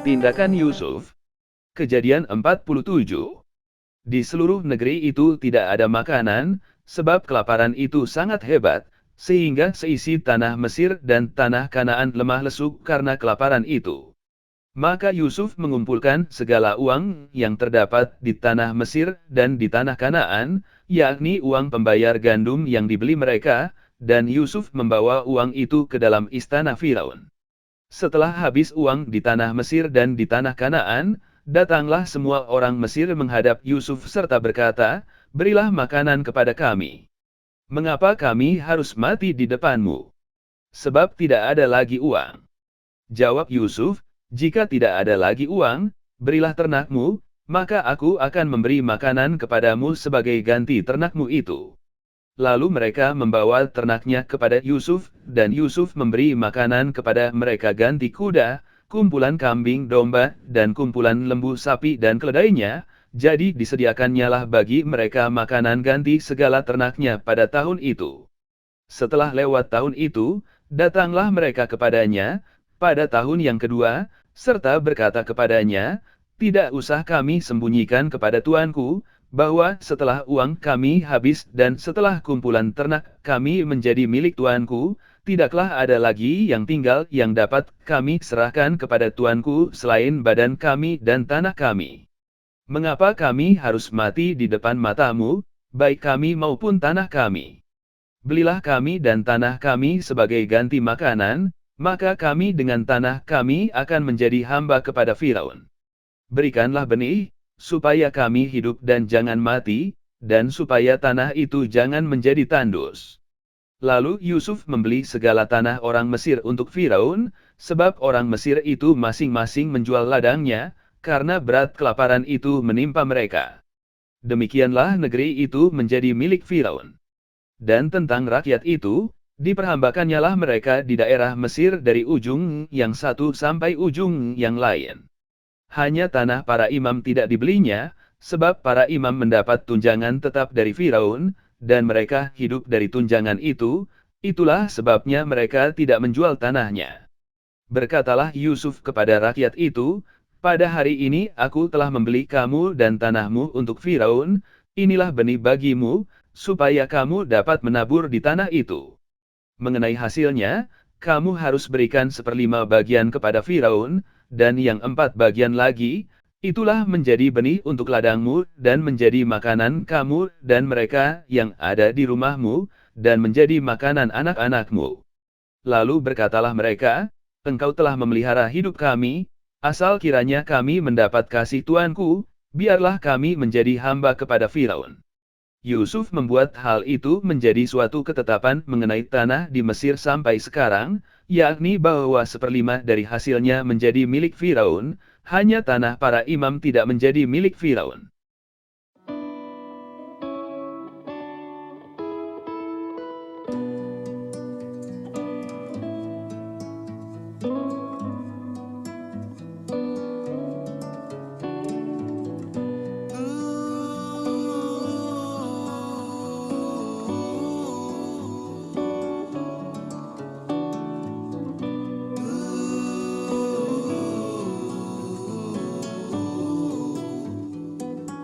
Tindakan Yusuf. Kejadian 47. Di seluruh negeri itu tidak ada makanan, sebab kelaparan itu sangat hebat, sehingga seisi tanah Mesir dan tanah Kanaan lemah lesu karena kelaparan itu. Maka Yusuf mengumpulkan segala uang yang terdapat di tanah Mesir dan di tanah Kanaan, yakni uang pembayar gandum yang dibeli mereka, dan Yusuf membawa uang itu ke dalam istana Firaun. Setelah habis uang di tanah Mesir dan di tanah Kanaan, datanglah semua orang Mesir menghadap Yusuf serta berkata, "Berilah makanan kepada kami. Mengapa kami harus mati di depanmu? Sebab tidak ada lagi uang." Jawab Yusuf, "Jika tidak ada lagi uang, berilah ternakmu, maka aku akan memberi makanan kepadamu sebagai ganti ternakmu itu." Lalu mereka membawa ternaknya kepada Yusuf, dan Yusuf memberi makanan kepada mereka ganti kuda, kumpulan kambing domba, dan kumpulan lembu sapi dan keledainya, jadi disediakannyalah bagi mereka makanan ganti segala ternaknya pada tahun itu. Setelah lewat tahun itu, datanglah mereka kepadanya, pada tahun yang kedua, serta berkata kepadanya, "Tidak usah kami sembunyikan kepada tuanku, bahwa setelah uang kami habis dan setelah kumpulan ternak kami menjadi milik tuanku, tidaklah ada lagi yang tinggal yang dapat kami serahkan kepada tuanku selain badan kami dan tanah kami. Mengapa kami harus mati di depan matamu, baik kami maupun tanah kami? Belilah kami dan tanah kami sebagai ganti makanan, maka kami dengan tanah kami akan menjadi hamba kepada Firaun. Berikanlah benih, supaya kami hidup dan jangan mati, dan supaya tanah itu jangan menjadi tandus." Lalu Yusuf membeli segala tanah orang Mesir untuk Firaun, sebab orang Mesir itu masing-masing menjual ladangnya, karena berat kelaparan itu menimpa mereka. Demikianlah negeri itu menjadi milik Firaun. Dan tentang rakyat itu, diperhambakannyalah mereka di daerah Mesir dari ujung yang satu sampai ujung yang lain. Hanya tanah para imam tidak dibelinya, sebab para imam mendapat tunjangan tetap dari Firaun, dan mereka hidup dari tunjangan itu, itulah sebabnya mereka tidak menjual tanahnya. Berkatalah Yusuf kepada rakyat itu, "Pada hari ini aku telah membeli kamu dan tanahmu untuk Firaun, inilah benih bagimu, supaya kamu dapat menabur di tanah itu. Mengenai hasilnya, kamu harus berikan 1/5 bagian kepada Firaun, dan yang 4 bagian lagi, itulah menjadi benih untuk ladangmu, dan menjadi makanan kamu dan mereka yang ada di rumahmu, dan menjadi makanan anak-anakmu." Lalu berkatalah mereka, "Engkau telah memelihara hidup kami, asal kiranya kami mendapat kasih tuanku, biarlah kami menjadi hamba kepada Firaun." Yusuf membuat hal itu menjadi suatu ketetapan mengenai tanah di Mesir sampai sekarang, yakni bahwa 1/5 dari hasilnya menjadi milik Firaun, hanya tanah para imam tidak menjadi milik Firaun.